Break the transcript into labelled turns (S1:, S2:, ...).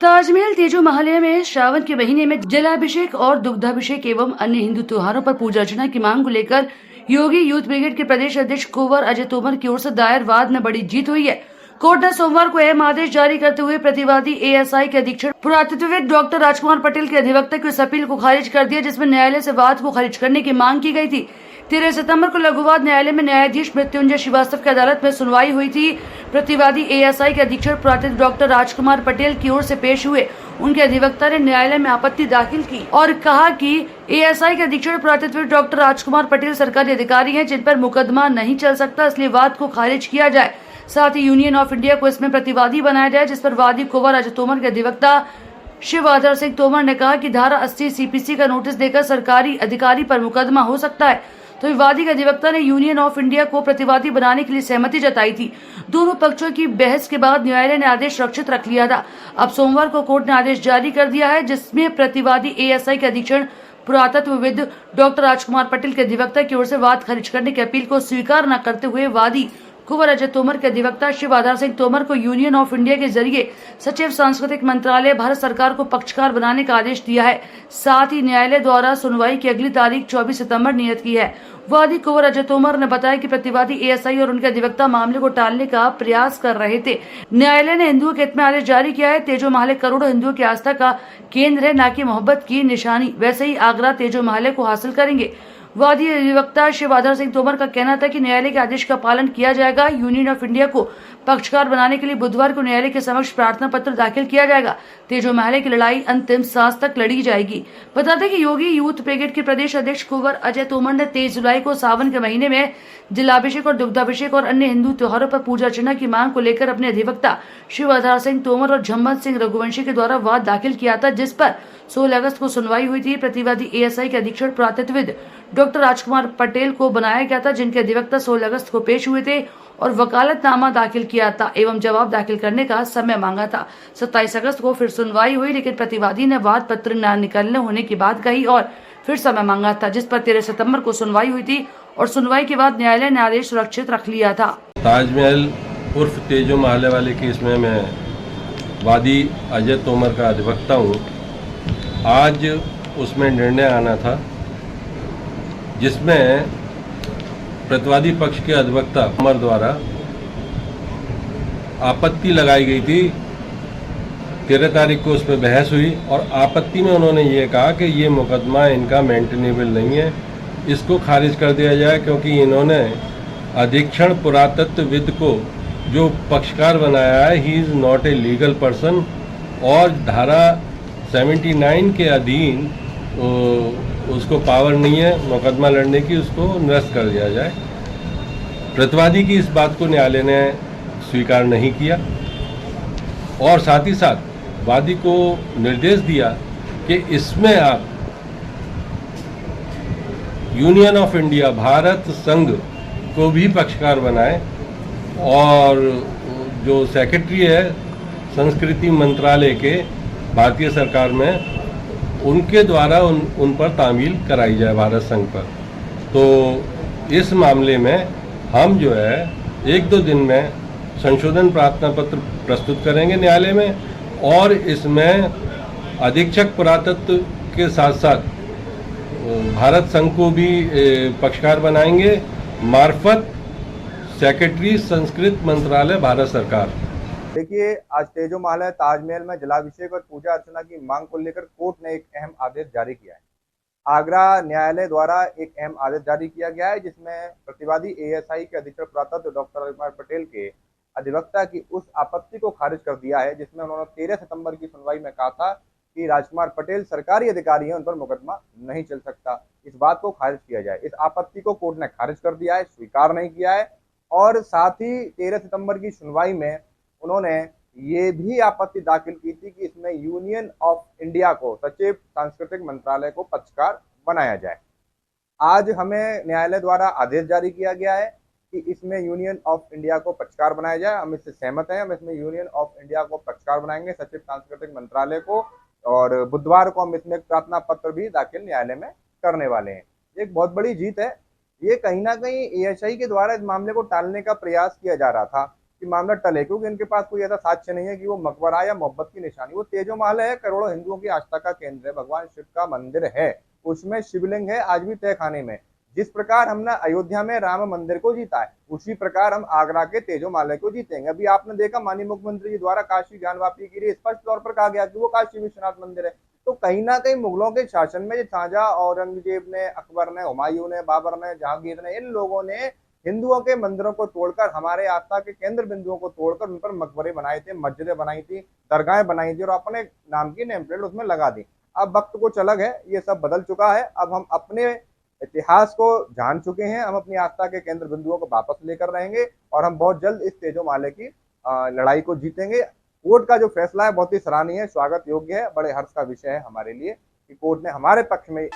S1: ताजमहल तेजो महालय में श्रावण के महीने में जलाभिषेक और दुग्धाभिषेक एवं अन्य हिंदू त्योहारों पर पूजा अर्चना की मांग को लेकर योगी यूथ ब्रिगेड के प्रदेश अध्यक्ष कुंवर अजय तोमर की ओर से दायर वाद में बड़ी जीत हुई है। कोर्ट ने सोमवार को अहम आदेश जारी करते हुए प्रतिवादी एएसआई के अधीक्षक पुरातत्वविद डॉक्टर राजकुमार पटेल के अधिवक्ता की उस अपील को खारिज कर दिया जिसमें न्यायालय से वाद को खारिज करने की मांग की गई थी। 13 सितंबर को लघुवाद न्यायालय में न्यायाधीश मृत्युंजय श्रीवास्तव की अदालत में सुनवाई हुई थी। प्रतिवादी एएसआई के अधीक्षक पुरातत्व डॉक्टर राजकुमार पटेल की ओर से पेश हुए उनके अधिवक्ता ने न्यायालय में आपत्ति दाखिल की और कहा कि एएसआई के अधीक्षक पुरातत्व डॉक्टर राजकुमार पटेल सरकारी अधिकारी हैं जिन पर मुकदमा नहीं चल सकता, इसलिए वाद को खारिज किया जाए। साथ ही यूनियन ऑफ इंडिया को इसमें प्रतिवादी बनाया जाए, जिस पर वादी कुंवर अजय तोमर के अधिवक्ता शिवआधार सिंह तोमर ने कहा कि धारा 80 सीपीसी का नोटिस देकर सरकारी अधिकारी पर मुकदमा हो सकता है। तो विवादी के अधिवक्ता ने यूनियन ऑफ इंडिया को प्रतिवादी बनाने के लिए सहमति जताई थी। दोनों पक्षों की बहस के बाद न्यायालय ने आदेश सुरक्षित रख लिया था। अब सोमवार को कोर्ट ने आदेश जारी कर दिया है जिसमें प्रतिवादी एएसआई के अधीक्षण पुरातत्वविद डॉक्टर राजकुमार पटेल के अधिवक्ता की ओर से वाद खारिज करने की अपील को स्वीकार न करते हुए वादी कुंवर अजय तोमर के अधिवक्ता शिवआधार सिंह तोमर को यूनियन ऑफ इंडिया के जरिए सचिव सांस्कृतिक मंत्रालय भारत सरकार को पक्षकार बनाने का आदेश दिया है। साथ ही न्यायालय द्वारा सुनवाई की अगली तारीख 24 सितंबर नियत की है। वादी कुंवर अजय तोमर ने बताया कि प्रतिवादी एएसआई और उनके अधिवक्ता मामले को टालने का प्रयास कर रहे थे। न्यायालय ने हिंदुओं के हित में आदेश जारी किया है। तेजो महालय करोड़ों हिंदुओं की आस्था का केंद्र है, न कि मोहब्बत की निशानी। वैसे ही आगरा तेजो महालय को हासिल करेंगे। वादी अधिवक्ता शिवआधार सिंह तोमर का कहना था कि न्यायालय के आदेश का पालन किया जाएगा। यूनियन ऑफ इंडिया को पक्षकार बनाने के लिए बुधवार को न्यायालय के समक्ष प्रार्थना पत्र दाखिल किया जाएगा। तेजो महालय की लड़ाई अंतिम सांस तक लड़ी जाएगी। बता दें कि योगी यूथ ब्रिगेड के प्रदेश अध्यक्ष कुंवर अजय तोमर ने 23 जुलाई को सावन के महीने में जलाभिषेक और दुग्धाभिषेक और अन्य हिंदू त्योहारों पर पूजा अर्चना की मांग को लेकर अपने अधिवक्ता शिवआधार सिंह तोमर और झम्मत सिंह रघुवंशी के द्वारा वाद दाखिल किया था, जिस पर 16 अगस्त को सुनवाई हुई थी। प्रतिवादी एएसआई के अधीक्षक पुरातत्वविद डॉक्टर राजकुमार पटेल को बनाया गया था, जिनके अधिवक्ता 16 अगस्त को पेश हुए थे और वकालतनामा दाखिल किया था एवं जवाब दाखिल करने का समय मांगा था। 27 अगस्त को फिर सुनवाई हुई, लेकिन प्रतिवादी ने वाद पत्र न निकलने होने की बात कही और फिर समय मांगा था, जिस पर 13 सितंबर को सुनवाई हुई थी और सुनवाई के बाद न्यायालय ने आदेश सुरक्षित रख लिया था।
S2: ताजमहल उर्फ तेजो महालय वाले केस में मैं वादी अजय तोमर का अधिवक्ता हूँ। आज उसमें निर्णय आना था जिसमें प्रतिवादी पक्ष के अधिवक्ता तोमर द्वारा आपत्ति लगाई गई थी। 13 तारीख को उसमें बहस हुई और आपत्ति में उन्होंने ये कहा कि ये मुकदमा इनका मेंटेनेबल नहीं है, इसको खारिज कर दिया जाए, क्योंकि इन्होंने अधीक्षण पुरातत्वविद को जो पक्षकार बनाया है he is not a legal person और धारा 79 के अधीन उसको पावर नहीं है मुकदमा लड़ने की, उसको निरस्त कर दिया जाए। प्रतिवादी की इस बात को न्यायालय ने स्वीकार नहीं किया और साथ ही साथ वादी को निर्देश दिया कि इसमें आप यूनियन ऑफ इंडिया भारत संघ को भी पक्षकार बनाएं और जो सेक्रेटरी है संस्कृति मंत्रालय के भारतीय सरकार में उनके द्वारा उन पर तामील कराई जाए भारत संघ पर। तो इस मामले में हम जो है 1-2 दिन में संशोधन प्रार्थना पत्र प्रस्तुत करेंगे न्यायालय में और इसमें अधीक्षक पुरातत्व के साथ साथ भारत संघ को भी पक्षकार बनाएंगे मार्फत सेक्रेटरी संस्कृत मंत्रालय भारत सरकार।
S3: देखिए, आज तेजो महालय ताजमहल में जलाभिषेक और पूजा अर्चना की मांग को लेकर कोर्ट ने एक अहम आदेश जारी किया है। आगरा न्यायालय द्वारा एक अहम आदेश जारी किया गया है जिसमें प्रतिवादी एएसआई के अधीक्षक पुरातत्व डॉक्टर राजकुमार पटेल के अधिवक्ता की उस आपत्ति को खारिज कर दिया है जिसमें उन्होंने 13 सितंबर की सुनवाई में कहा था कि राजकुमार पटेल सरकारी अधिकारी हैं, उन पर मुकदमा नहीं चल सकता। इस बात को खारिज किया जाए। इस आपत्ति को कोर्ट ने खारिज कर दिया है, स्वीकार नहीं किया है और साथ ही 13 सितंबर की सुनवाई में उन्होंने ये भी आपत्ति दाखिल की थी कि इसमें यूनियन ऑफ इंडिया को सचिव सांस्कृतिक मंत्रालय को पक्षकार बनाया जाए। आज हमें न्यायालय द्वारा आदेश जारी किया गया है कि इसमें यूनियन ऑफ इंडिया को पक्षकार बनाया जाए। हम इससे सहमत हैं। हम इसमें यूनियन ऑफ इंडिया को पक्षकार बनाएंगे, सचिव सांस्कृतिक मंत्रालय को, और बुधवार को हम इसमें एक प्रार्थना पत्र भी दाखिल न्यायालय में करने वाले हैं। एक बहुत बड़ी जीत है। ये कहीं ना कहीं एएसआई के द्वारा इस मामले को टालने का प्रयास किया जा रहा था। कि मामला टले, क्योंकि इनके पास कोई ऐसा साक्ष्य नहीं है कि वो मकबरा या मोहब्बत की निशानी। वो तेजो महल है, करोड़ों हिंदुओं की आस्था का केंद्र है, भगवान शिव का मंदिर है, उसमें शिवलिंग है आज भी तहखाने में। जिस प्रकार हमने अयोध्या में राम मंदिर को जीता है, उसी प्रकार हम आगरा के तेजो महल को जीतेंगे। अभी आपने देखा माननीय मुख्यमंत्री जी द्वारा काशी ज्ञानवापी के लिए स्पष्ट तौर पर कहा गया कि वो काशी विश्वनाथ मंदिर है। तो कहीं ना कहीं मुगलों के शासन में शाहजहां, औरंगजेब ने, अकबर ने, हुमायूं ने, बाबर ने, जहांगीर ने, इन लोगों ने हिंदुओं के मंदिरों को तोड़कर, हमारे आस्था के केंद्र बिंदुओं को तोड़कर उन पर मकबरे बनाए थे, मस्जिदें बनाई थी, दरगाहें बनाई थी और अपने नाम की नेम प्लेट उसमें लगा दी। अब वक्त कुछ अलग है, ये सब बदल चुका है। अब हम अपने इतिहास को जान चुके हैं, हम अपनी आस्था के केंद्र बिंदुओं को वापस लेकर रहेंगे और हम बहुत जल्द इस तेजो माले की लड़ाई को जीतेंगे। कोर्ट का जो फैसला है बहुत ही सराहनीय है, स्वागत योग्य है, बड़े हर्ष का विषय है हमारे लिए कि कोर्ट ने हमारे पक्ष में